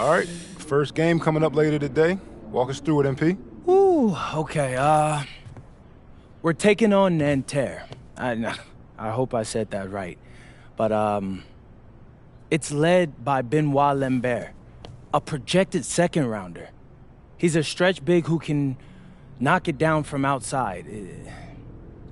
All right, first game coming up later today. Walk us through it, MP. Ooh, okay, we're taking on Nanterre. I hope I said that right. But, it's led by Benoit Lambert, a projected second-rounder. He's a stretch big who can knock it down from outside.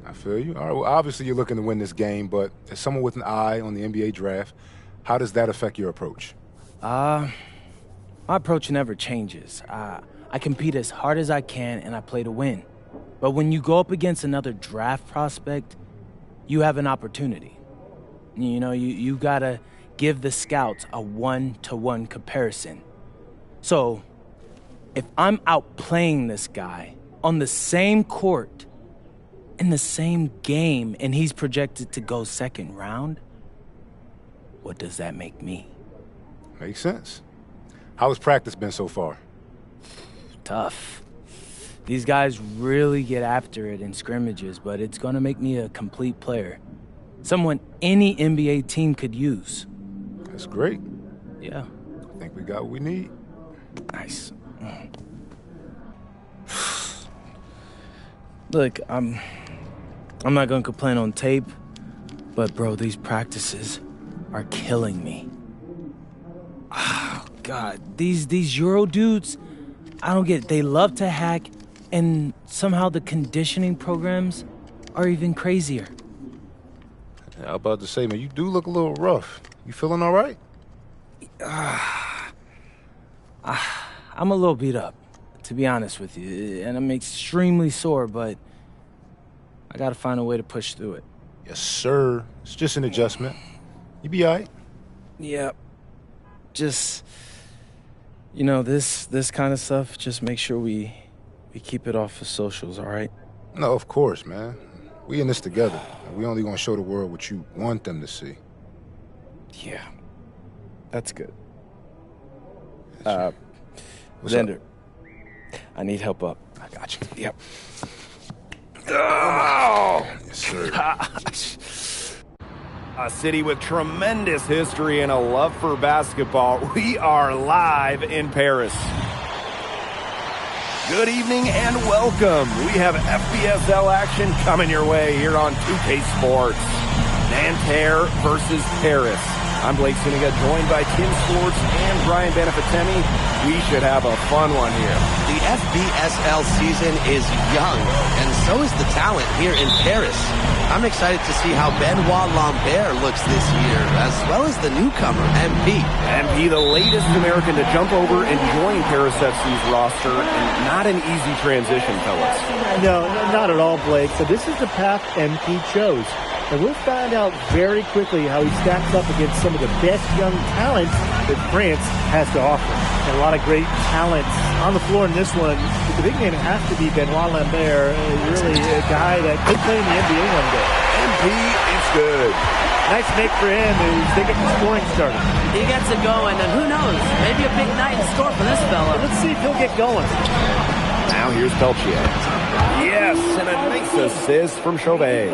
I feel you. All right, well, obviously you're looking to win this game, but as someone with an eye on the NBA draft, how does that affect your approach? My approach never changes. I compete as hard as I can, and I play to win. But when you go up against another draft prospect, you have an opportunity. You know, you gotta give the scouts a one-to-one comparison. So, if I'm outplaying this guy on the same court, in the same game, and he's projected to go second round, what does that make me? Makes sense. How has practice been so far? Tough. These guys really get after it in scrimmages, but it's gonna make me a complete player. Someone any NBA team could use. That's great. Yeah. I think we got what we need. Nice. Look, I'm not gonna complain on tape, but bro, these practices are killing me. Oh, God, these Euro dudes, I don't get it. They love to hack, and somehow the conditioning programs are even crazier. Yeah, I was about to say, man, you do look a little rough. You feeling all right? I'm a little beat up, to be honest with you, and I'm extremely sore, but I gotta find a way to push through it. Yes, sir. It's just an adjustment. You be all right. Yep. Just, you know, this kind of stuff, just make sure we keep it off of socials, all right? No, of course, man. We in this together. We only gonna show the world what you want them to see. Yeah. That's good. What's Xander, up? I need help up. I got you. Yep. Oh! Yes, sir. Gosh. A city with tremendous history and a love for basketball. We are live in Paris. Good evening and welcome. We have FBSL action coming your way here on 2K Sports. Nanterre versus Paris. I'm Blake Suniga, joined by Tim Sports and Brian Benefitemi. We should have a fun one here. The FBSL season is young, and so is the talent here in Paris. I'm excited to see how Benoit Lambert looks this year, as well as the newcomer, MP. MP, the latest American to jump over and join Paris FC's roster, and not an easy transition, fellas. No, not at all, Blake. So this is the path MP chose. And we'll find out very quickly how he stacks up against some of the best young talents that France has to offer. And a lot of great talents on the floor in this one. But the big name has to be Benoit Lambert, really a guy that could play in the NBA one day. MP, it's good. Nice make for him as they get the scoring started. He gets it going, and who knows, maybe a big night in store for this fella. Let's see if he'll get going. Now here's Peltier. Yes, and a nice assist from Chauvet.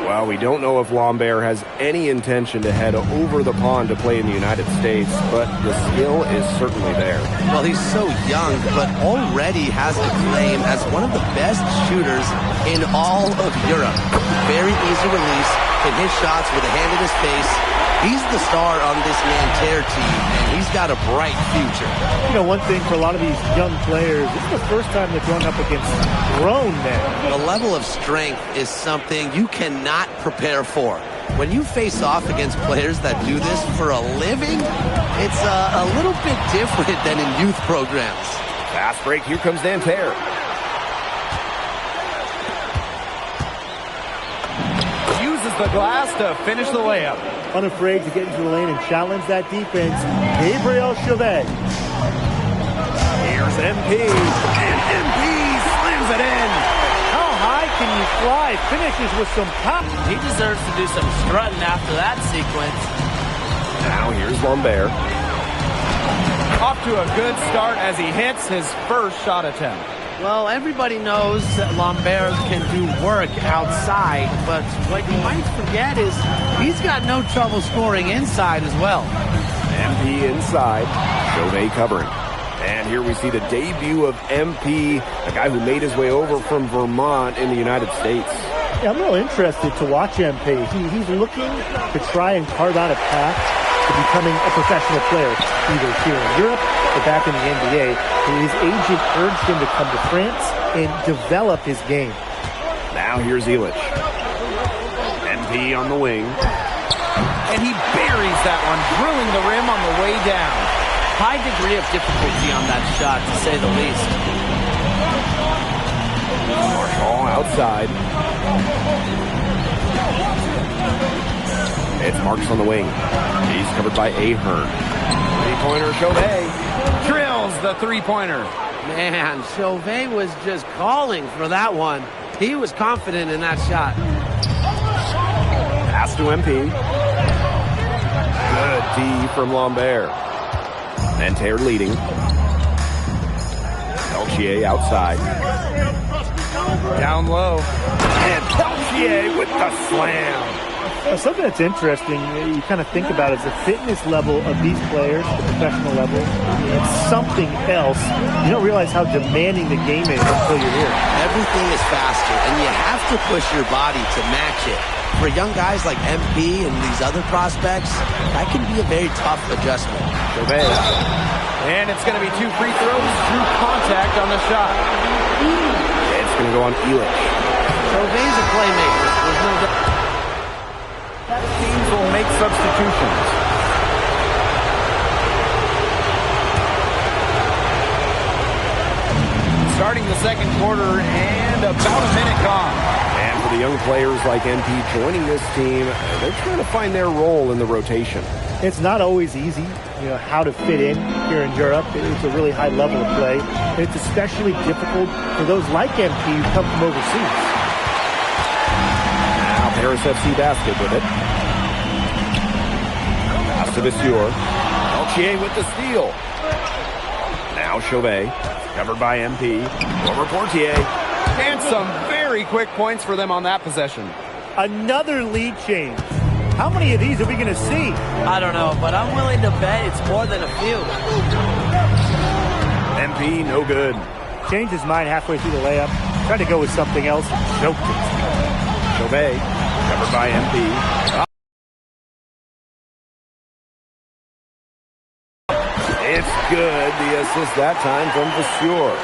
Well, we don't know if Lambert has any intention to head over the pond to play in the United States, but the skill is certainly there. Well, he's so young, but already has a claim as one of the best shooters in all of Europe. Very easy release, can hit shots with a hand in his face. He's the star on this Nanterre team, and he's got a bright future. You know, one thing for a lot of these young players, this is the first time they're going up against grown men. The level of strength is something you cannot prepare for. When you face off against players that do this for a living, it's a little bit different than in youth programs. Fast break, here comes Nanterre. Uses the glass to finish the layup. Unafraid to get into the lane and challenge that defense, Gabriel Chauvet. Here's MP, and MP slams it in. How high can you fly? Finishes with some pop. He deserves to do some strutting after that sequence. Now here's Lambert. Off to a good start as he hits his first shot attempt. Well, everybody knows that Lambert can do work outside, but what you might forget is he's got no trouble scoring inside as well. MP inside. Chauvet covering. And here we see the debut of MP, a guy who made his way over from Vermont in the United States. Yeah, I'm real interested to watch MP. He's looking to try and carve out a path to becoming a professional player, either here in Europe or back in the NBA. His agent urged him to come to France and develop his game. Now here's Illich. MP on the wing. And he buries that one, drilling the rim on the way down. High degree of difficulty on that shot, to say the least. Marshall outside. It's Marks on the wing. He's covered by Ahern. Three-pointer, Chauvet. Drills the three-pointer. Man, Chauvet was just calling for that one. He was confident in that shot. Pass to MP. Good D from Lambert. Nanterre leading. Peltier outside. Down low. And Peltier with the slam. Something that's interesting, you kind of think about is the fitness level of these players, the professional level. It's something else. You don't realize how demanding the game is until you're here. Everything is faster, and you have to push your body to match it. For young guys like MP and these other prospects, that can be a very tough adjustment. Chauvet. And it's going to be 2 free throws through contact on the shot. It's going to go on Illich. Chauvet's a playmaker. There's no doubt. Teams will make substitutions. Starting the second quarter and about a minute gone. And for the young players like MP joining this team, they're trying to find their role in the rotation. It's not always easy, how to fit in here in Europe. It's a really high level of play. And it's especially difficult for those like MP who come from overseas. Now Paris FC basket with it. Pass to Vasseur. Peltier with the steal. Now Chauvet. Covered by MP. Over Portier. And some very quick points for them on that possession. Another lead change. How many of these are we going to see? I don't know, but I'm willing to bet it's more than a few. MP, no good. Changed his mind halfway through the layup. Tried to go with something else. Choked it. Chauvet, covered by MP. It's good. The assist that time from Vasseur.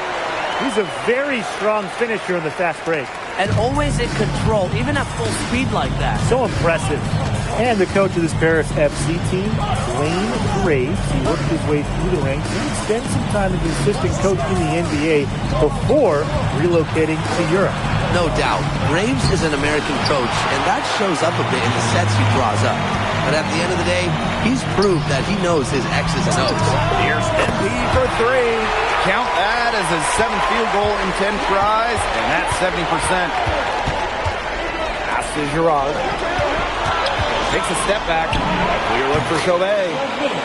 He's a very strong finisher in the fast break. And always in control, even at full speed like that. So impressive. And the coach of this Paris FC team, Wayne Graves, he worked his way through the ranks and spent some time as an assistant coach in the NBA before relocating to Europe. No doubt, Graves is an American coach, and that shows up a bit in the sets he draws up. But at the end of the day, he's proved that he knows his X's and O's. Here's MP for 3. Count that as his 7th field goal in 10 tries, and that's 70%. Pass to Girard. Takes a step back. Clear look for Chauvet.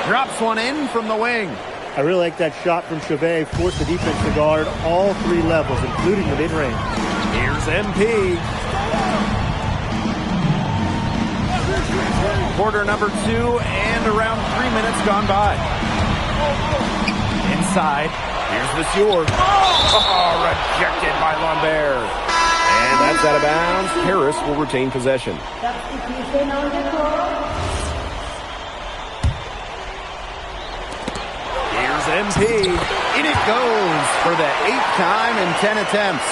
Drops one in from the wing. I really like that shot from Chauvet. Forced the defense to guard all 3 levels, including the mid-range. Here's MP. Quarter number 2 and around 3 minutes gone by. Inside. Here's Vasseur. Oh, rejected by Lambert. And that's out of bounds. Paris will retain possession. Here's MP. In it goes for the 8th time in 10 attempts.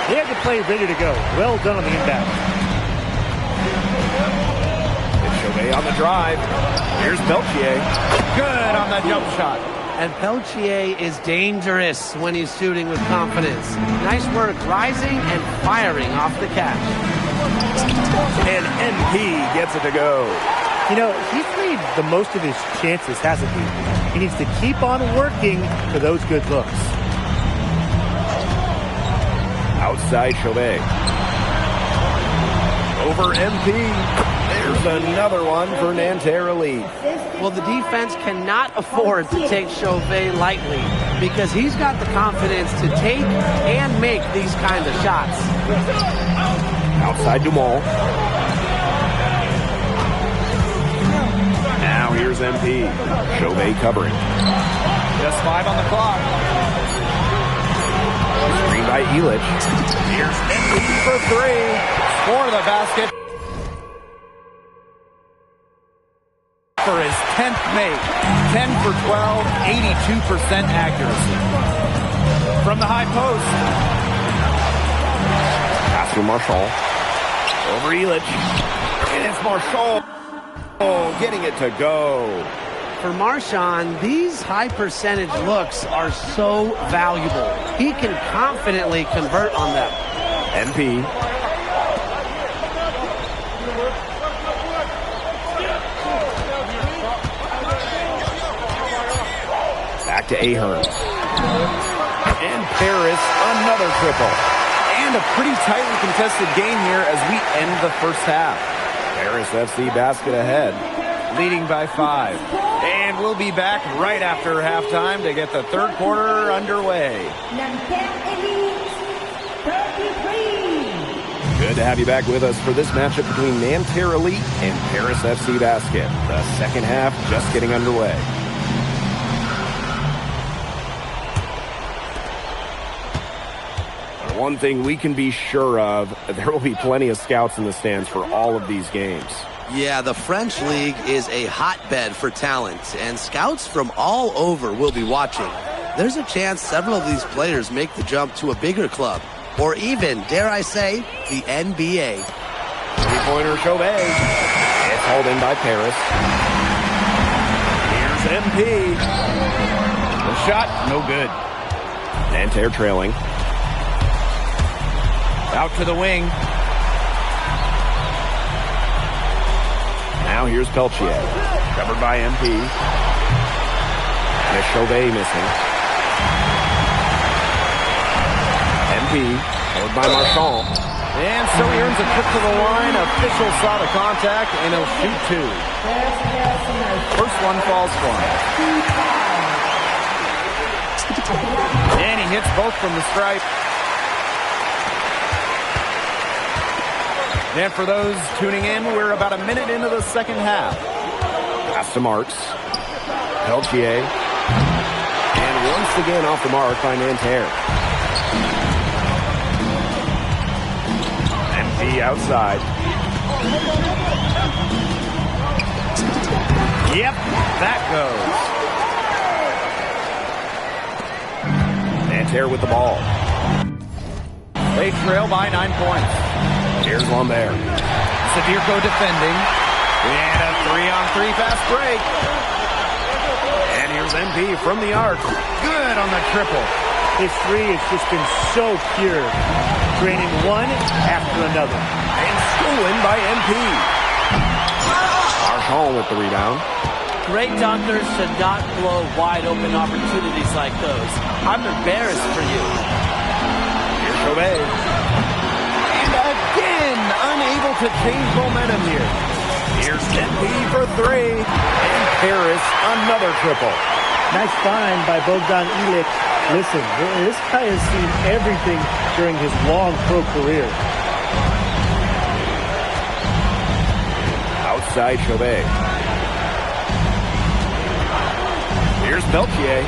They had the play ready to go. Well done on the inbound. It's Chauvet on the drive. Here's Peltier. Good on the jump shot. And Peltier is dangerous when he's shooting with confidence. Nice work rising and firing off the catch. And MP gets it to go. He's made the most of his chances, hasn't he? He needs to keep on working for those good looks. Outside Chauvet. Over MP. There's another one for Nanterre Elite. Well, the defense cannot afford to take Chauvet lightly because he's got the confidence to take and make these kinds of shots. Outside Dumont. Now here's MP. Chauvet covering. Just 5 on the clock. Screen by Elich. Here's MP for 3. For the basket. For his 10th make. 10 for 12, 82% accuracy. From the high post. Pass to Marshall. Over Elich. And it's Marshall. Oh, getting it to go. For Marshawn, these high percentage looks are so valuable. He can confidently convert on them. MP. Back to Ahern. And Paris, another triple. And a pretty tightly contested game here as we end the first half. Paris FC basket ahead. Leading by 5. And we'll be back right after halftime to get the third quarter underway. Good to have you back with us for this matchup between Nanterre Elite and Paris FC Basket. The second half just getting underway. One thing we can be sure of, there will be plenty of scouts in the stands for all of these games. Yeah, the French League is a hotbed for talent, and scouts from all over will be watching. There's a chance several of these players make the jump to a bigger club, or even, dare I say, the NBA. Three-pointer Chauvet. It's hauled in by Paris. Here's MP. The shot, no good. Nanterre trailing. Out to the wing. Now here's Peltier. Covered by MP. And Chauvet missing. MP. Held by Marchand. And so he earns a trip to the line. Officials saw the contact, and he'll shoot 2. First one falls for him. And he hits both from the stripe. And for those tuning in, we're about a minute into the second half. Pass to Marks. Peltier. And once again off the mark by Nanterre. MP outside. Yep, that goes. Nanterre with the ball. They trail by 9 points. Here's Lambert. Sadirko defending. And a 3-on-3 fast break. And here's MP from the arc. Good on the triple. His three has just been so pure, draining one after another. And stolen by MP. Marchand with the rebound. Great dunkers should not blow wide open opportunities like those. I'm embarrassed for you. Here's Chauvet. Again, unable to change momentum here. Here's MP for 3. And Paris, another triple. Nice find by Bogdan Ilic. Listen, this guy has seen everything during his long pro career. Outside Chauvet. Here's Peltier.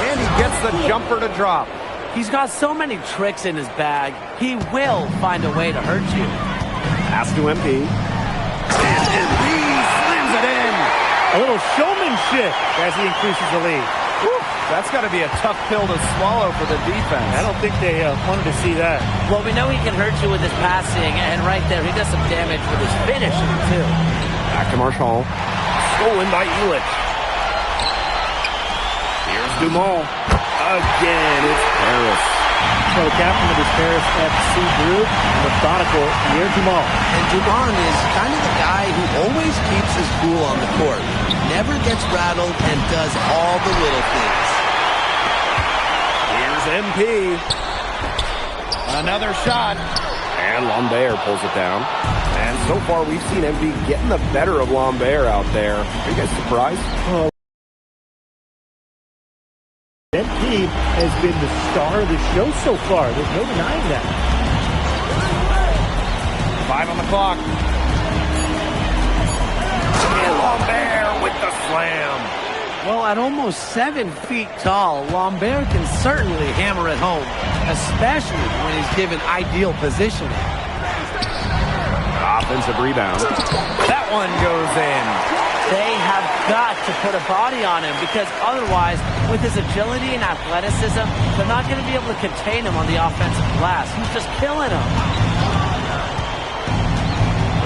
And he gets the jumper to drop. He's got so many tricks in his bag, he will find a way to hurt you. Pass to MP. And MP slams it in. A little showmanship as he increases the lead. Whew, that's got to be a tough pill to swallow for the defense. I don't think they wanted to see that. Well, we know he can hurt you with his passing, and right there, he does some damage with his finishing, too. Back to Marchand. Stolen by Elich. Here's Dumont. Again, it's Paris. So the captain of this Paris FC group, methodical Pierre Dumont. And Dumont is kind of the guy who always keeps his cool on the court. Never gets rattled and does all the little things. Here's MP. Another shot. And Lambert pulls it down. And so far, we've seen MP getting the better of Lambert out there. Are you guys surprised? Oh. MP has been the star of the show so far. There's no denying that. 5 on the clock. And Lambert with the slam. Well, at almost 7 feet tall, Lambert can certainly hammer it home, especially when he's given ideal positioning. Offensive rebound. That one goes in. They have got to put a body on him because otherwise, with his agility and athleticism, they're not going to be able to contain him on the offensive glass. He's just killing them.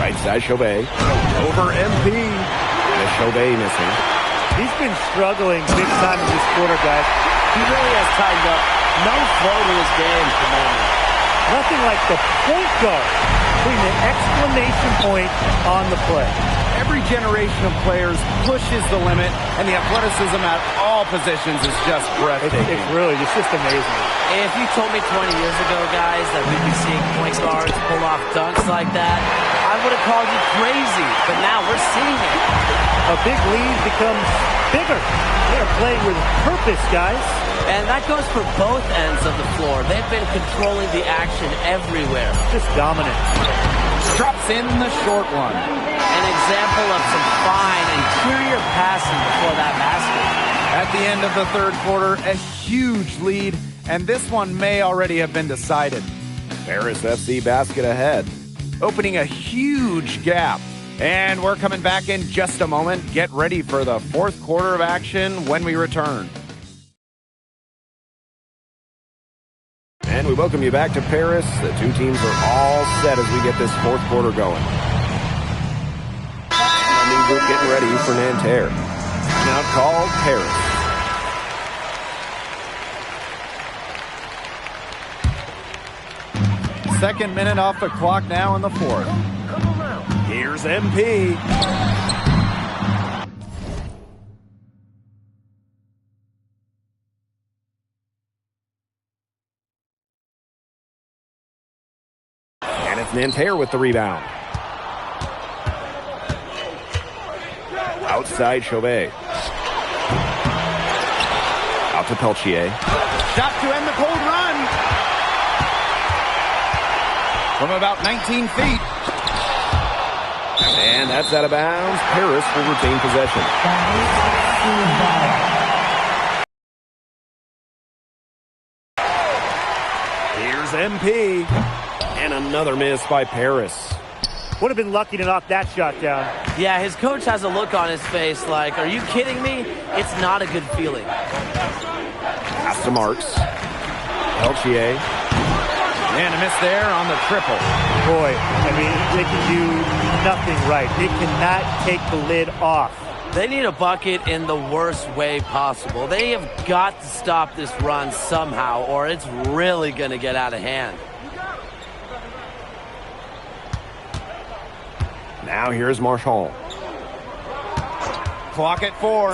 Right side, Chauvet. Over MP. And Chauvet missing. He's been struggling big time in this quarter, guys. He really has tightened up. No flow to his game at the moment. Nothing like the point guard putting an exclamation point on the play. Every generation of players pushes the limit, and the athleticism at all positions is just breathtaking. It's just amazing. If you told me 20 years ago, guys, that we'd be seeing point guards pull off dunks like that, I would have called you crazy. But now we're seeing it. A big lead becomes bigger. They're playing with purpose, guys. And that goes for both ends of the floor. They've been controlling the action everywhere. Just dominant. Drops in the short one. An example of some fine interior passing before that basket. At the end of the third quarter, a huge lead, and this one may already have been decided. Paris FC basket ahead. Opening a huge gap. And we're coming back in just a moment. Get ready for the fourth quarter of action when we return. And we welcome you back to Paris. The two teams are all set as we get this fourth quarter going. The new group getting ready for Nanterre. Now called Paris. Second minute off the clock now in the fourth. Here's MP. And it's Nanterre with the rebound. Outside Chauvet. Out to Peltier. Shot to end the cold run. From about 19 feet. And that's out of bounds. Paris will retain possession. Here's MP. And another miss by Paris. Would have been lucky to knock that shot down. Yeah, his coach has a look on his face like, are you kidding me? It's not a good feeling. Pass to Marks. Peltier. And a miss there on the triple. Boy, I mean, they can do nothing right. They cannot take the lid off. They need a bucket in the worst way possible. They have got to stop this run somehow, or it's really going to get out of hand. Now here's Marchand. Clock at 4.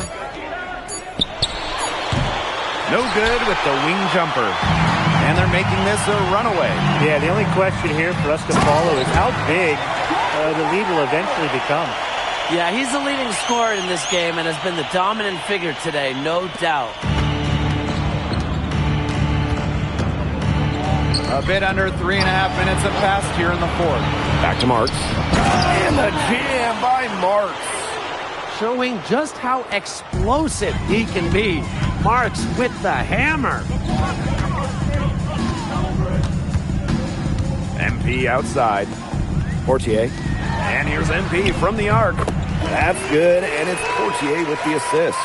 No good with the wing jumper. And they're making this a runaway. Yeah, the only question here for us to follow is how big the lead will eventually become. Yeah, he's the leading scorer in this game and has been the dominant figure today, no doubt. A bit under 3.5 minutes have passed here in the fourth. Back to Marks. And the jam by Marks. Showing just how explosive he can be. Marks with the hammer. MP outside. Portier. And here's MP from the arc. That's good, and it's Portier with the assist.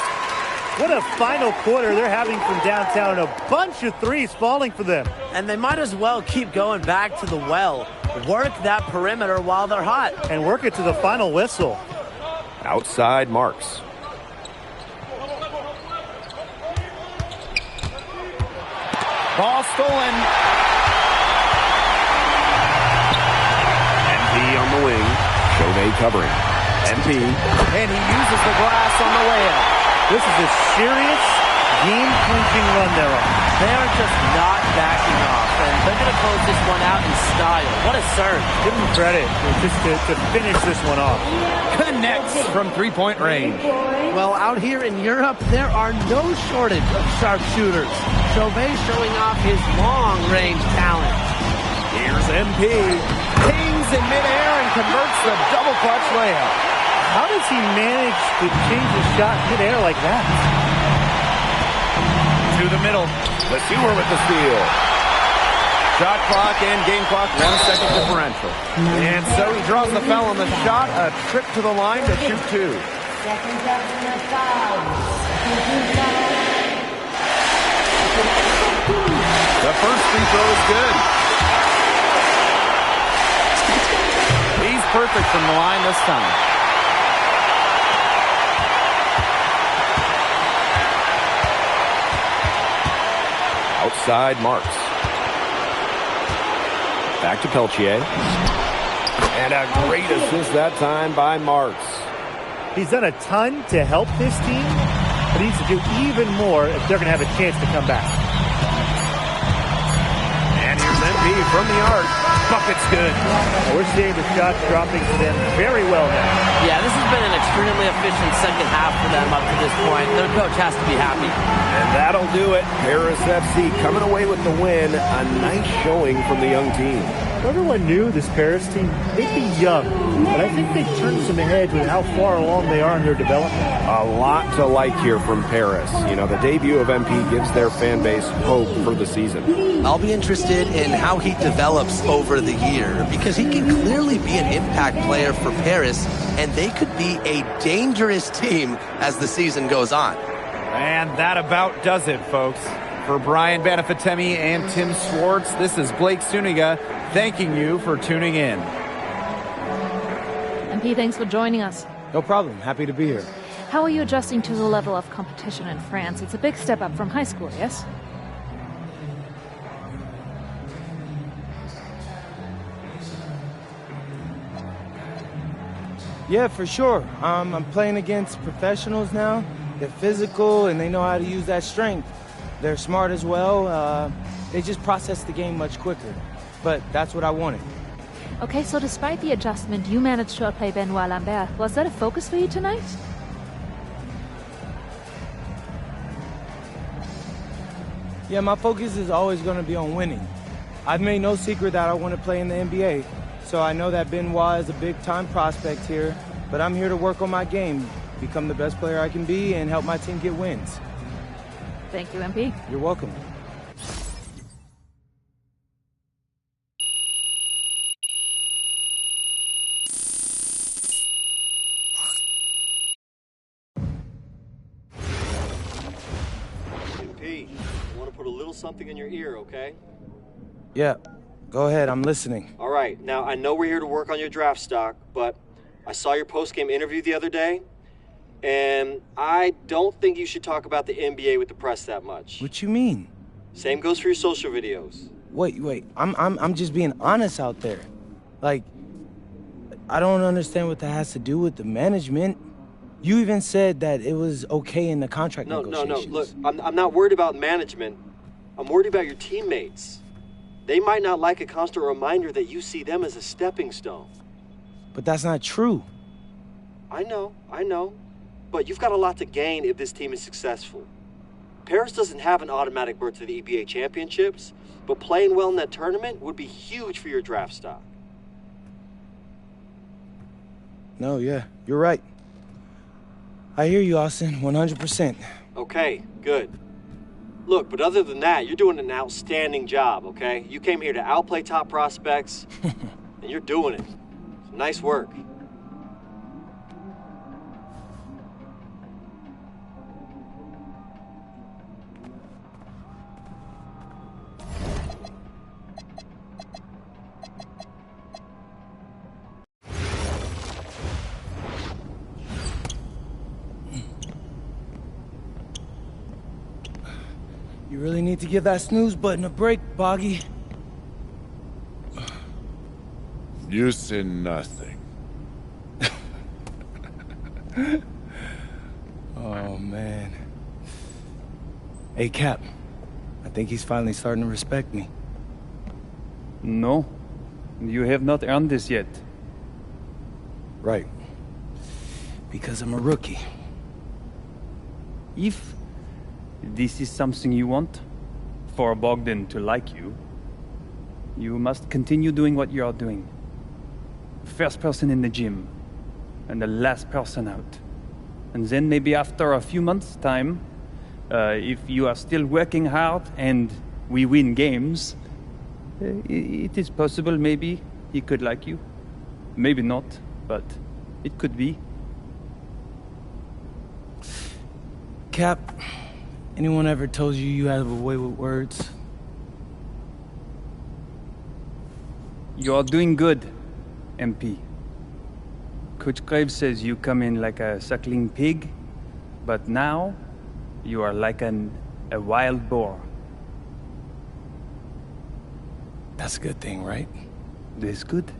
What a final quarter they're having from downtown. A bunch of threes falling for them. And they might as well keep going back to the well. Work that perimeter while they're hot. And work it to the final whistle. Outside Marks. Ball stolen. MP on the wing. Chauvet covering. MP. And he uses the glass on the layup. This is a serious game-clinching run they're on. They are just not backing off, and they're going to close this one out in style. What a serve. Give them credit just to finish this one off. Connects from three-point range. Well, out here in Europe, there are no shortage of sharpshooters. Chauvet showing off his long-range talent. Here's MP. Pings in midair and converts the double clutch layup. How does he manage to change his shot mid-air like that? To the middle. The Sewer with the steal. Shot clock and game clock, 1 second differential. And so he draws the foul on the shot, a trip to the line to shoot 2. The first free throw is good. He's perfect from the line this time. Outside Marks. Back to Peltier. And a great assist that time by Marks. He's done a ton to help this team, but he needs to do even more if they're going to have a chance to come back. And here's MP from the arc. Bucket's good. We're seeing the shots dropping to them very well now. Yeah, this has been an extremely efficient second half for them up to this point. Their coach has to be happy. And that'll do it. Paris FC coming away with the win. A nice showing from the young team. Everyone knew this Paris team, they'd be young, but I think they've turned some heads with how far along they are in their development. A lot to like here from Paris. You know, the debut of MP gives their fan base hope for the season. I'll be interested in how he develops over the year, because he can clearly be an impact player for Paris, and they could be a dangerous team as the season goes on. And that about does it, folks. For Brian Banafitemi and Tim Swartz, this is Blake Suniga thanking you for tuning in. MP, thanks for joining us. No problem. Happy to be here. How are you adjusting to the level of competition in France? It's a big step up from high school, yes? Yeah, for sure. I'm playing against professionals now. They're physical, and they know how to use that strength. They're smart as well. They just process the game much quicker. But that's what I wanted. Okay, so despite the adjustment, you managed to outplay Benoit Lambert. Was that a focus for you tonight? Yeah, my focus is always going to be on winning. I've made no secret that I want to play in the NBA, so I know that Benoit is a big-time prospect here, but I'm here to work on my game, become the best player I can be, and help my team get wins. Thank you, MP. You're welcome. MP, I want to put a little something in your ear, okay? Yeah, go ahead. I'm listening. All right. Now, I know we're here to work on your draft stock, but I saw your post-game interview the other day, and I don't think you should talk about the NBA with the press that much. What you mean? Same goes for your social videos. Wait. I'm just being honest out there. Like, I don't understand what that has to do with the management. You even said that it was okay in the contract negotiations. No. Look, I'm not worried about management. I'm worried about your teammates. They might not like a constant reminder that you see them as a stepping stone. But that's not true. I know. But you've got a lot to gain if this team is successful. Paris doesn't have an automatic berth to the EBA championships, but playing well in that tournament would be huge for your draft stock. No, yeah, you're right. I hear you, Austin, 100%. Okay, good. Look, but other than that, you're doing an outstanding job, okay? You came here to outplay top prospects, and you're doing it. Nice work. You really need to give that snooze button a break, Boggy. You say nothing. Oh, man. Hey, Cap. I think he's finally starting to respect me. No, you have not earned this yet. Right. Because I'm a rookie. If this is something you want, for Bogdan to like you, you must continue doing what you are doing. First person in the gym, and the last person out. And then maybe after a few months' time, if you are still working hard and we win games, it is possible maybe he could like you. Maybe not, but it could be. Cap, anyone ever told you you have a way with words? You are doing good, MP. Coach Graves says you come in like a suckling pig, but now you are like a wild boar. That's a good thing, right? That's good.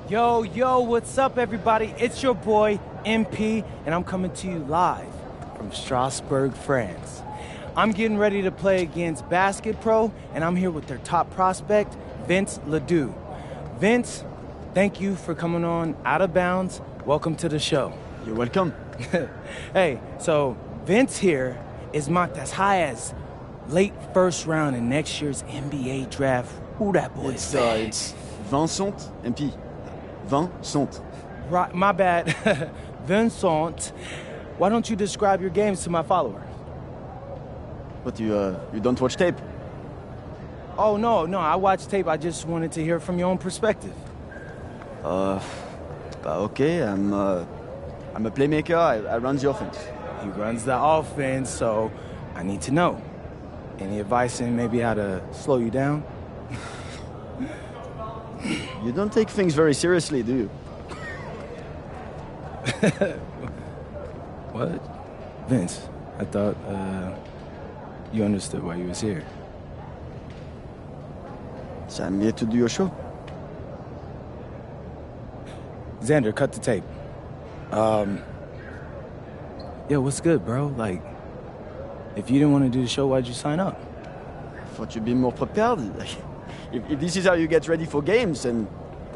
Yo, what's up, everybody? It's your boy, MP, and I'm coming to you live from Strasbourg, France. I'm getting ready to play against Basket Pro, and I'm here with their top prospect, Vince Ledoux. Vince, thank you for coming on Out of Bounds. Welcome to the show. You're welcome. Hey, so Vince here is mocked as high as late first round in next year's NBA draft. Who that boy is? It's Vincent, MP. Vincent. Right, my bad. Vincent, why don't you describe your games to my follower? But you don't watch tape? Oh, no, I watch tape. I just wanted to hear from your own perspective. Okay, I'm a playmaker. I run the offense. He runs the offense, so I need to know. Any advice in maybe how to slow you down? You don't take things very seriously, do you? What? Vince, I thought, you understood why you was here. So I'm here to do your show. Xander, cut the tape. Yo, what's good, bro? Like, if you didn't want to do the show, why'd you sign up? I thought you'd be more prepared. If this is how you get ready for games, then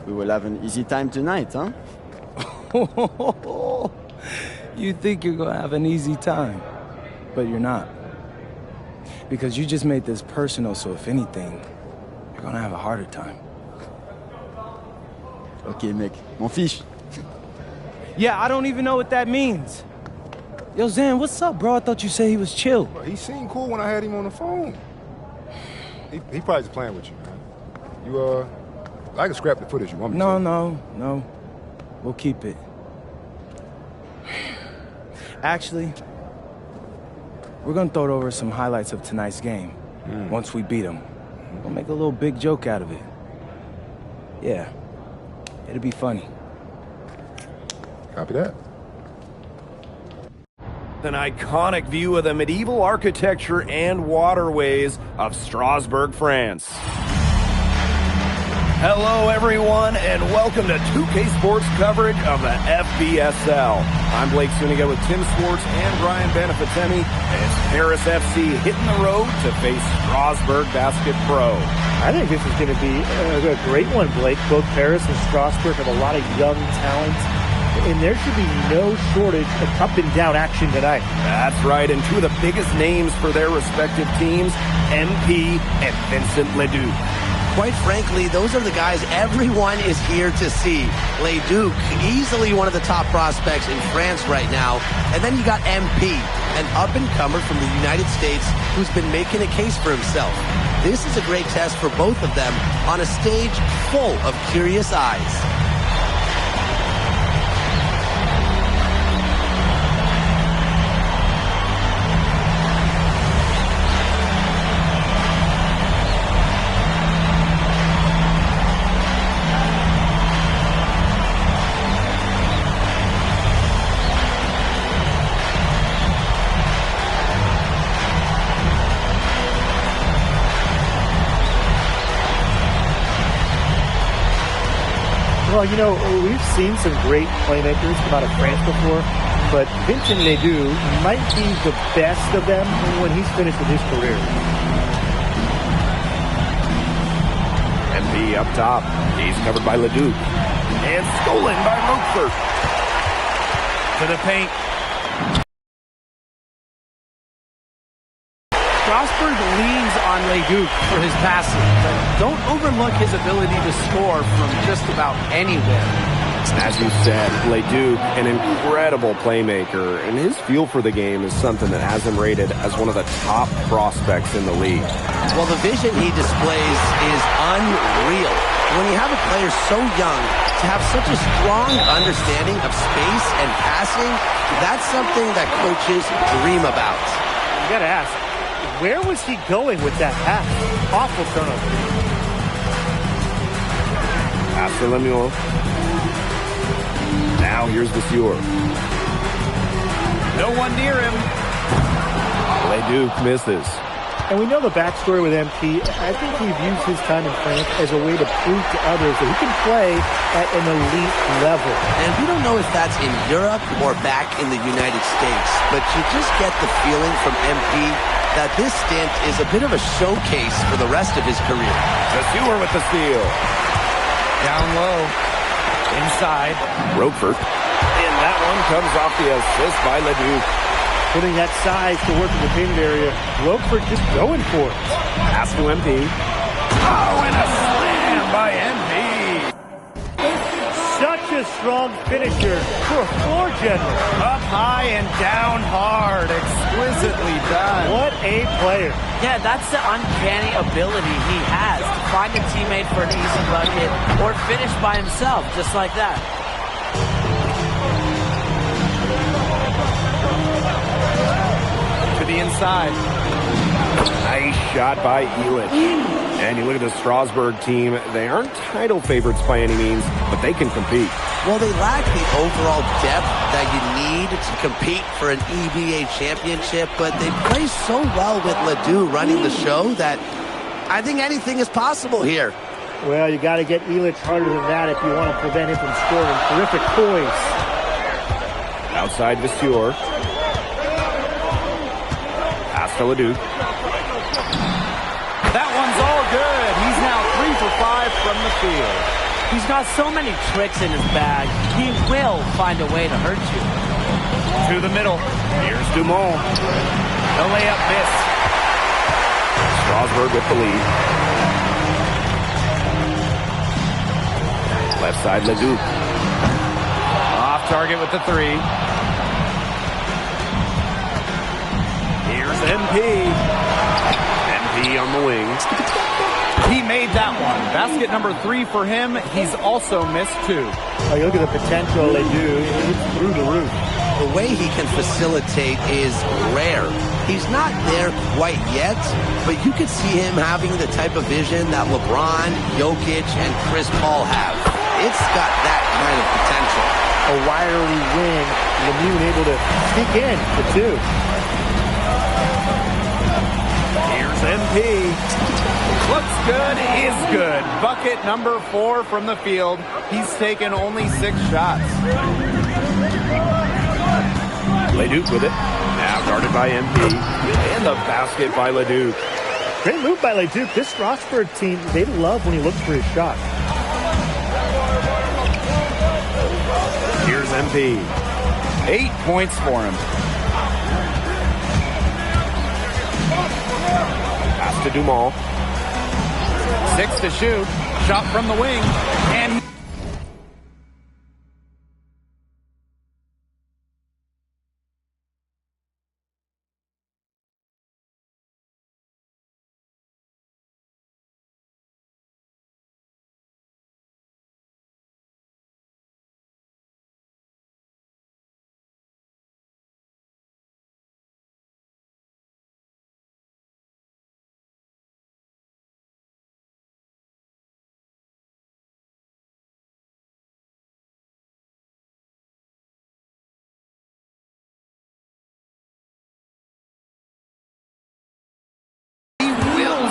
we will have an easy time tonight, huh? You think you're gonna have an easy time, but you're not. Because you just made this personal, so if anything, you're gonna have a harder time. Okay, mec. M'en fiche. Yeah, I don't even know what that means. Yo, Zan, what's up, bro? I thought you said he was chill. Bro, he seemed cool when I had him on the phone. He probably just playing with you, man. I can scrap the footage you want me to. No. We'll keep it. Actually, we're gonna throw it over some highlights of tonight's game. Once we beat them. We'll make a little big joke out of it. Yeah. It'll be funny. Copy that. An iconic view of the medieval architecture and waterways of Strasbourg, France. Hello, everyone, and welcome to 2K Sports coverage of the FBSL. I'm Blake Suniga with Tim Sports and Brian Benefitemi, and it's Paris FC hitting the road to face Strasbourg Basket Pro. I think this is going to be a great one, Blake. Both Paris and Strasbourg have a lot of young talent, and there should be no shortage of up-and-down action tonight. That's right, and two of the biggest names for their respective teams, MP and Vincent Ledoux. Quite frankly, those are the guys everyone is here to see. Ledoux, easily one of the top prospects in France right now. And then you got MP, an up-and-comer from the United States who's been making a case for himself. This is a great test for both of them on a stage full of curious eyes. Well, you know, we've seen some great playmakers come out of France before, but Vincent Ledoux might be the best of them when he's finished with his career. MP up top. He's covered by Ledoux. And stolen by Roquefort. To the paint. Strasburg leans on Leduc for his passing, but don't overlook his ability to score from just about anywhere. As you said, Leduc, an incredible playmaker, and his feel for the game is something that has him rated as one of the top prospects in the league. Well, the vision he displays is unreal. When you have a player so young, to have such a strong understanding of space and passing, that's something that coaches dream about. You gotta ask, where was he going with that pass? Awful turnover. Pass to Lemuel. Now here's Vasseur. No one near him. Leduc misses. And we know the backstory with MP. I think we've used his time in France as a way to prove to others that he can play at an elite level. And we don't know if that's in Europe or back in the United States, but you just get the feeling from MP that this stint is a bit of a showcase for the rest of his career. Vasseur with the steal. Down low. Inside. Roquefort. And that one comes off the assist by Leduc. Putting that size to work in the painted area. Roquefort just going for it. Pass to MP. Oh, and a slam by MP. Such a strong finisher for a floor general. Up high and down hard. Exquisitely done. What a player. Yeah, that's the uncanny ability he has to find a teammate for an easy bucket or finish by himself, just like that. To the inside. Nice shot by Elitch. And you look at the Strasburg team, they aren't title favorites by any means, but they can compete. Well, they lack the overall depth that you need to compete for an EBA championship, but they play so well with Ledoux running the show that I think anything is possible here. Well, you got to get Elitch harder than that if you want to prevent him from scoring. Terrific poise. Outside Vasseur. Pass to Ledoux. That one's all good. He's now 3 for 5 from the field. He's got so many tricks in his bag. He will find a way to hurt you. To the middle. Here's Dumont. The layup miss. Strasburg with the lead. Left side Leduc. Off target with the 3. Here's MP. MP on the wing. He made that one. Basket number 3 for him. He's also missed 2. Oh, you look at the potential they do. It's through the roof. The way he can facilitate is rare. He's not there quite yet, but you could see him having the type of vision that LeBron, Jokic, and Chris Paul have. It's got that kind of potential. A wiry wing. Lemieux able to sneak in for 2. Here's MP. Looks good, is good. Bucket number 4 from the field. He's taken only 6 shots. Leduc with it. Now guarded by MP. And the basket by Leduc. Great move by Leduc. This Strasburg team, they love when he looks for his shot. Here's MP. 8 points for him. Pass to Dumont. 6 to shoot. Shot from the wing. And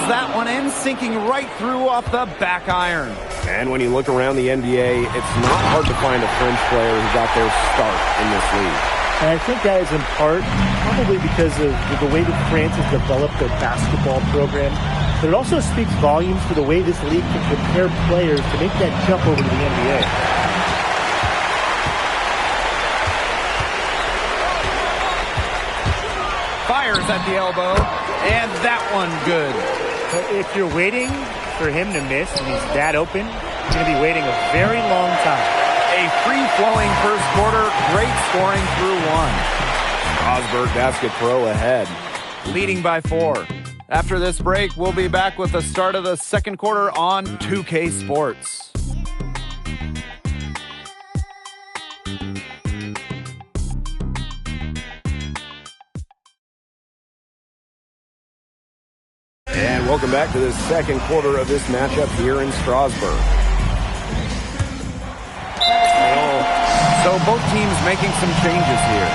that one in, sinking right through off the back iron. And when you look around the NBA, it's not hard to find a French player who got their start in this league. And I think that is in part probably because of the way that France has developed their basketball program. But it also speaks volumes for the way this league can prepare players to make that jump over to the NBA. Fire Fires at the elbow, and that one good. If you're waiting for him to miss and he's that open, you're going to be waiting a very long time. A free-flowing first quarter, great scoring through one. Strasburg Basket Pro ahead. Leading by 4. After this break, we'll be back with the start of the second quarter on 2K Sports. And welcome back to the second quarter of this matchup here in Strasburg. So both teams making some changes here.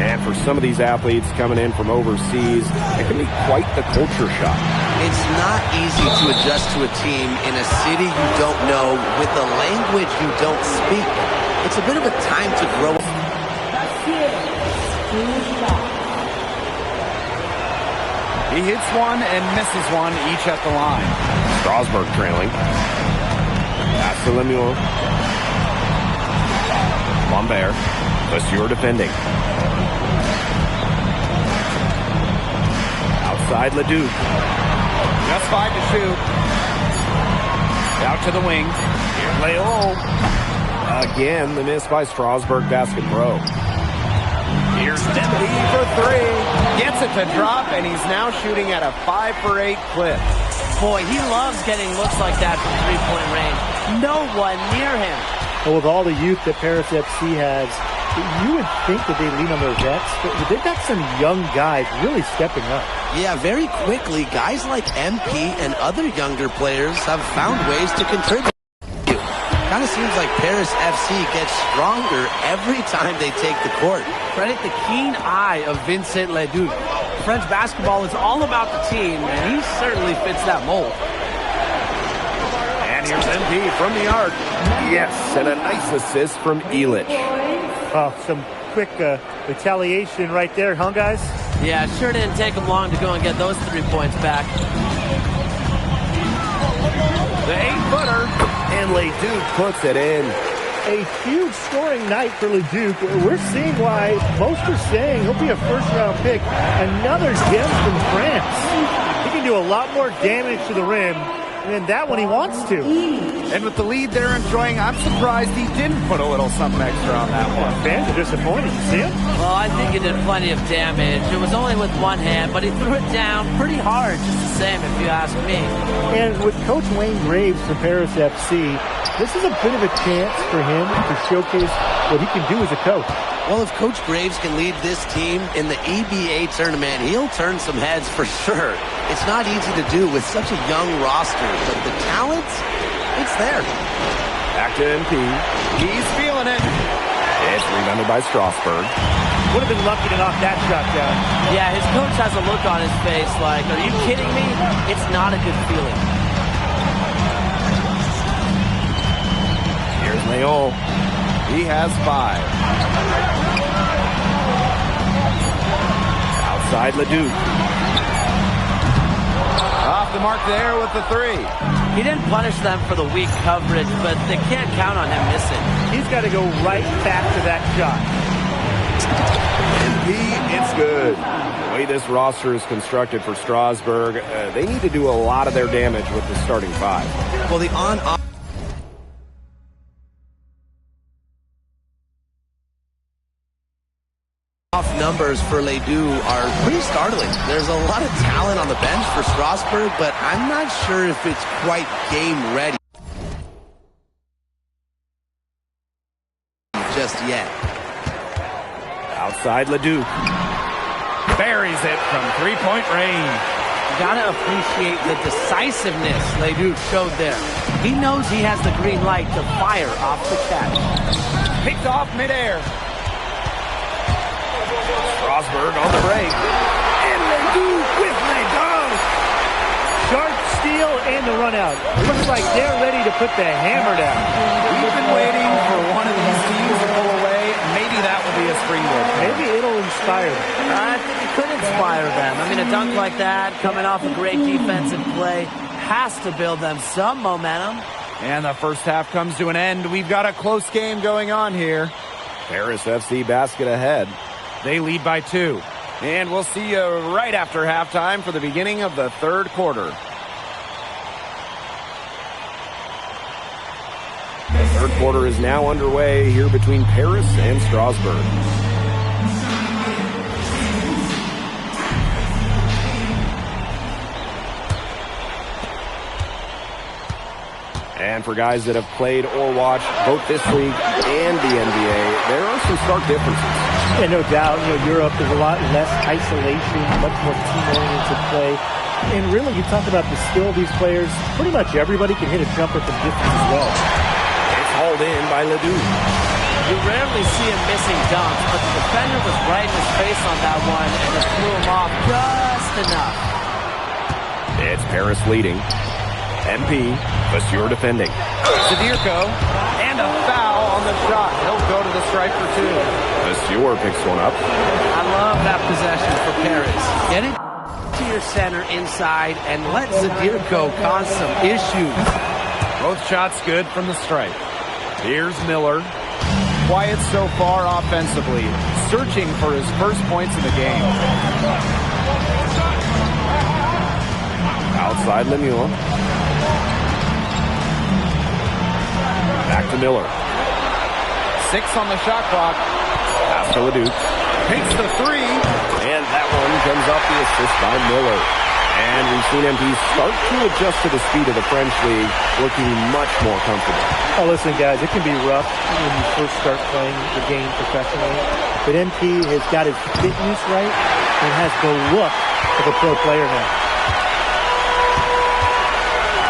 And for some of these athletes coming in from overseas, it can be quite the culture shock. It's not easy to adjust to a team in a city you don't know with a language you don't speak. It's a bit of a time to grow up. He hits one and misses one, each at the line. Strasburg trailing. Pass to Lemuel. Lambert. Lesueur defending. Outside Leduc. Just 5 to shoot. Out to the wing. Here's Leol. Again, the miss by Strasburg Basket Pro. Here's Dempsey for 3. Gets it to drop, and he's now shooting at a 5 for 8 clip. Boy, he loves getting looks like that from three-point range. No one near him. Well, with all the youth that Paris FC has, you would think that they lean on their vets, but they've got some young guys really stepping up. Yeah, very quickly, guys like MP and other younger players have found ways to contribute. Kind of seems like Paris FC gets stronger every time they take the court. Credit the keen eye of Vincent Leduc. French basketball is all about the team, and he certainly fits that mold. And here's MP from the arc. Yes, and a nice assist from Elich. Oh, some quick retaliation right there, huh, guys? Yeah, it sure didn't take him long to go and get those 3 points back. The 8-footer, and Leduc puts it in. A huge scoring night for Leduc. We're seeing why most are saying he'll be a first-round pick. Another gem from France. He can do a lot more damage to the rim than that when he wants to. And with the lead they're enjoying, I'm surprised he didn't put a little something extra on that one. Fans are disappointed. You see him? Well, I think he did plenty of damage. It was only with one hand, but he threw it down pretty hard, just the same, if you ask me. And with Coach Wayne Graves from Paris FC, this is a bit of a chance for him to showcase what he can do as a coach. Well, if Coach Graves can lead this team in the EBA tournament, he'll turn some heads for sure. It's not easy to do with such a young roster, but the talent, it's there. Back to MP. He's feeling it. It's rebounded by Strasburg. Would have been lucky to knock that shot down. Yeah, his coach has a look on his face like, are you kidding me? It's not a good feeling. Here's Leol. He has 5. Outside Leduc. Off the mark there with the 3. He didn't punish them for the weak coverage, but they can't count on him missing. He's got to go right back to that shot. MP, it's good. The way this roster is constructed for Strasburg, they need to do a lot of their damage with the starting 5. Well, the on-off numbers for Ledoux are pretty startling. There's a lot of talent on the bench for Strasburg, but I'm not sure if it's quite game ready just yet. Outside Leduc. Buries it from 3-point range. You gotta appreciate the decisiveness Ledoux showed there. He knows he has the green light to fire off the catch. Picked off midair. Strasburg on the break. And Ledoux with Ledoux. Sharp steal and the run out. It looks like they're ready to put the hammer down. We've been waiting for one of these teams to pull away. Maybe that will be a springboard. Maybe it'll inspire them. I think it could inspire them. I mean, a dunk like that, coming off a great defensive play, has to build them some momentum. And the first half comes to an end. We've got a close game going on here. Paris FC basket ahead. They lead by 2. And we'll see you right after halftime for the beginning of the third quarter. The third quarter is now underway here between Paris and Strasbourg. And for guys that have played or watched both this league and the NBA, there are some stark differences. Yeah, no doubt. Europe, there's a lot less isolation, much more team-oriented play. And really, you talk about the skill of these players, pretty much everybody can hit a jumper from distance as well. It's hauled in by Ledoux. You rarely see him missing dunks, but the defender was right in his face on that one and it threw him off just enough. It's Paris leading. MP, Vasseur defending. Zadirko, and a foul on the shot. He'll go to the stripe for 2. Vasseur picks one up. I love that possession for Paris. Get it to your center inside and let Zadirko cause some issues. Both shots good from the stripe. Here's Miller. Quiet so far offensively. Searching for his first points in the game. Outside Lemieux. Back to Miller. 6 on the shot clock. Pass to Ledoux. Takes the 3. And that one comes off the assist by Miller. And we've seen MP start to adjust to the speed of the French league, looking much more comfortable. Oh, listen, guys, it can be rough when you first start playing the game professionally. But MP has got his fitness right and has the look of a pro player now.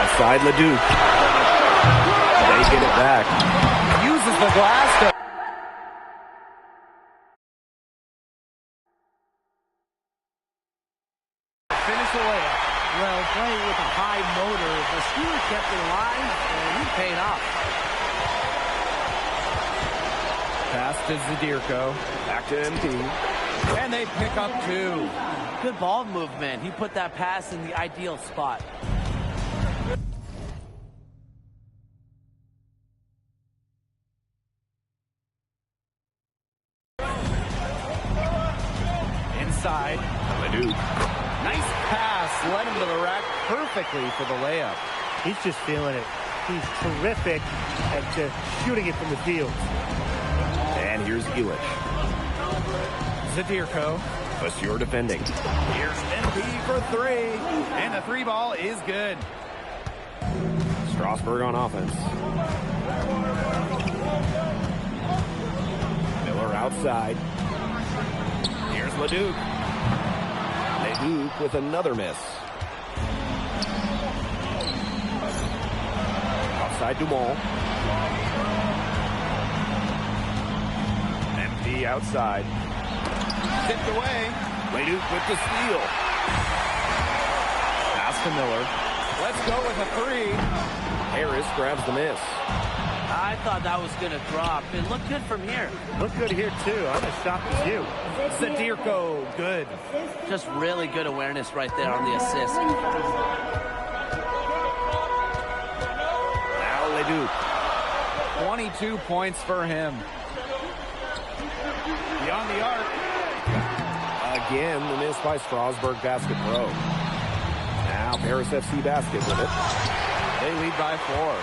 Outside Ledoux. They get it back. Uses the glass to... Finish the layup. Well, playing with a high motor, the Steelers kept it alive, and he paid off. Pass to Zadirko. Back to MP. And they pick up 2. Good ball movement. He put that pass in the ideal spot. Inside. Ledoux. Nice pass. Led him to the rack perfectly for the layup. He's just feeling it. He's terrific at shooting it from the field. And here's Elish. Zadirko. Vasseur defending. Here's MP for 3. And the 3 ball is good. Strasbourg on offense. Miller outside. Here's Ledoux. Ledoux with another miss. Outside Dumont. MP outside. Tipped away. Ledoux with the steal. Pass to Miller. Let's go with a 3. Harris grabs the miss. I thought that was going to drop. It looked good from here. Looked good here, too. I'm as shocked as you. Zadirko, good. Just really good awareness right there on the assist. Now Ledoux. 22 points for him. Beyond the arc. Again, the miss by Strasbourg Basket Pro. Now Paris FC Basket with it. They lead by 4.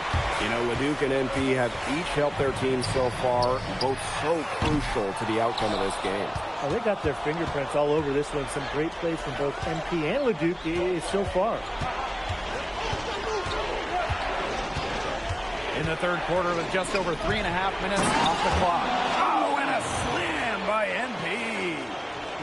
You know, Ledoux and MP have each helped their team so far, both so crucial to the outcome of this game. Oh, they got their fingerprints all over this one. Some great plays from both MP and Ledoux so far. In the third quarter with just over 3.5 minutes off the clock. Oh, and a slam by MP.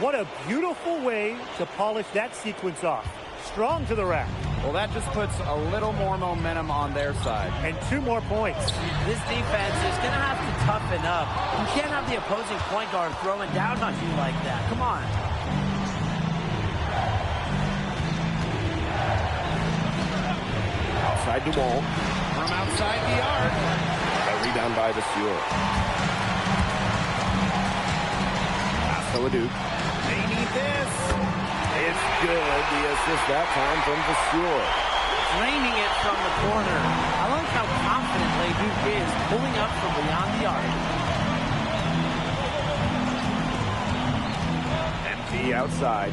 What a beautiful way to polish that sequence off. Strong to the rack. Well, that just puts a little more momentum on their side. And 2 more points. This defense is going to have to toughen up. You can't have the opposing point guard throwing down on you like that. Come on. Outside Dumont. From outside the arc. A rebound by Vasseur. Pass to Ledoux. They need this. It's good. The assist that time from Vasseur. draining it from the corner. I like how confident Leduc is pulling up from beyond the arc. Empty outside.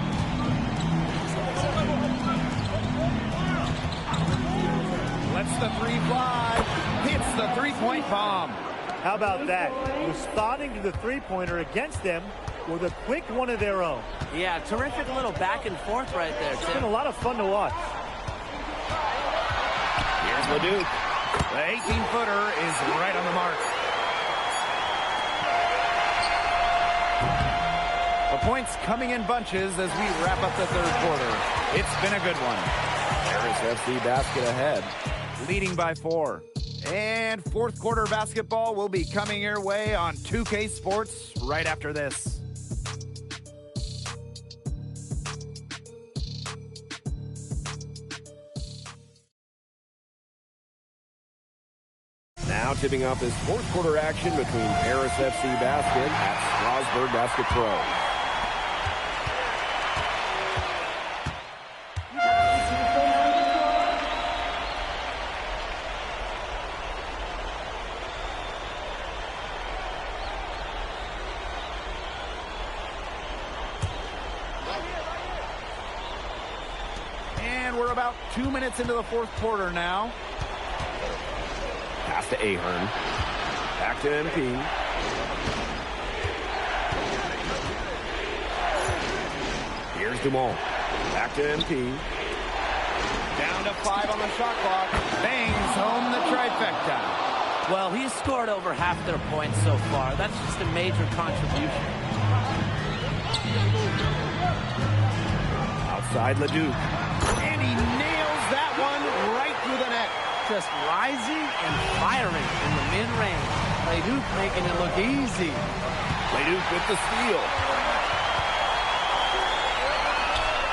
Lets the three fly. Hits the three-point bomb. How about that? Responding to the three-pointer against them with a quick one of their own. Yeah, terrific little back and forth right there, Tim. It's been a lot of fun to watch. Here's Leduc. The 18-footer is right on the mark. The points coming in bunches as we wrap up the third quarter. It's been a good one. Paris FC basket ahead, leading by 4. And fourth quarter basketball will be coming your way on 2K Sports right after this. Now tipping off this fourth quarter action between Paris FC Basket at Strasbourg Basket Pro. And we're about 2 minutes into the fourth quarter now. Pass to Ahern. Back to MP. Here's Dumont. Back to MP. Down to 5 on the shot clock. Bangs home the trifecta. Well, he's scored over half their points so far. That's just a major contribution. Outside Leduc. And he nails that one right through the net. Just rising and firing in the mid-range. Leduc making it look easy. Leduc with the steal.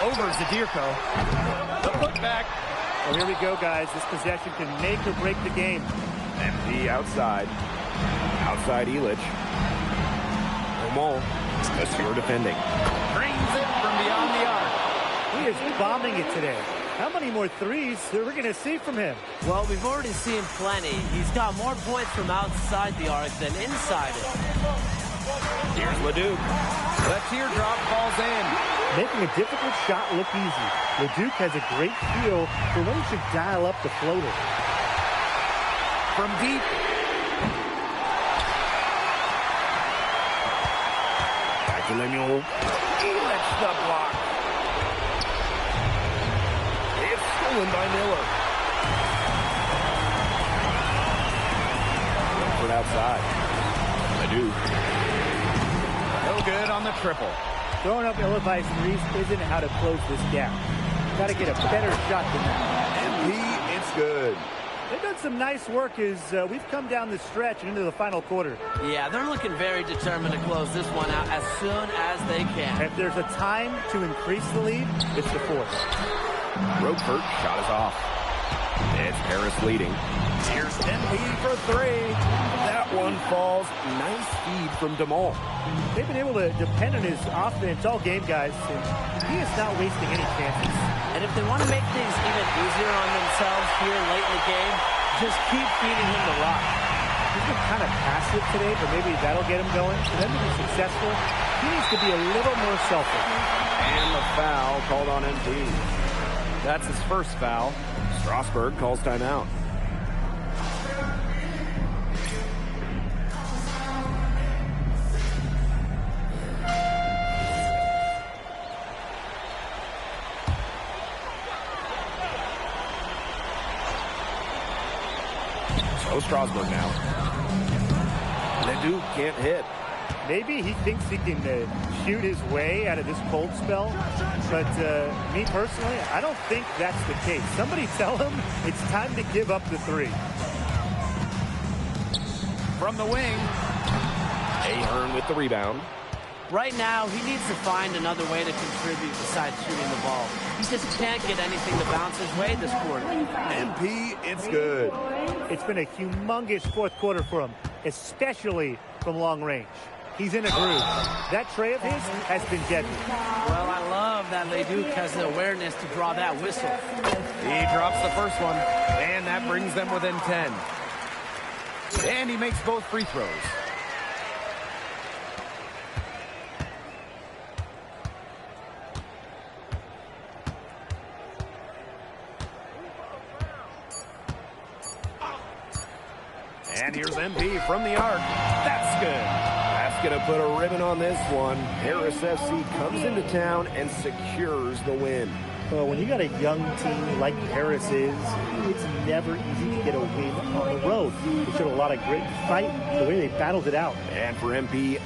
Over Zadirko. The putback. Well, here we go, guys. This possession can make or break the game. MP outside. Outside Illich. Omol. Secure defending. Brings it from beyond the arc. He is bombing it today. How many more threes are we going to see from him? Well, we've already seen plenty. He's got more points from outside the arc than inside it. Here's Leduc. The teardrop falls in. Making a difficult shot look easy. Leduc has a great feel for when he should dial up the floater. From deep. Back to Lemuel. Illich the block. By Miller. Langford outside. Leduc. No good on the triple. Throwing up ill-advised threes isn't how to close this gap. Got to get a better shot than that. MP, it's good. They've done some nice work as we've come down the stretch and into the final quarter. Yeah, they're looking very determined to close this one out as soon as they can. If there's a time to increase the lead, it's the fourth. Roquefort shot is off. It's Paris leading. Here's MP for 3. That one falls. Nice feed from DeMol. They've been able to depend on his offense all game, guys, and he is not wasting any chances. And if they want to make things even easier on themselves here late in the game, just keep feeding him the rock. He's been kind of passive today, but maybe that'll get him going. For them to be successful, he needs to be a little more selfish. And the foul called on MP. That's his first foul. Strasbourg calls timeout. So Strasbourg now. Leduc can't hit. Maybe he thinks he can shoot his way out of this cold spell, but me personally, I don't think that's the case. Somebody tell him it's time to give up the 3. From the wing, Ahern with the rebound. Right now, he needs to find another way to contribute besides shooting the ball. He just can't get anything to bounce his way this quarter. MP, it's good. It's been a humongous fourth quarter for him, especially from long range. He's in a groove. That tray of his has been deadly. Well, I love that Leduc has the awareness to draw that whistle. He drops the first one, and that brings them within 10. And he makes both free throws. And here's MP from the arc. That's good. That's going to put a ribbon on this one. Paris FC comes into town and secures the win. Well, when you got a young team like Paris is, it's never easy to get a win on the road. They showed a lot of grit and fight, the way they battled it out. And for MP,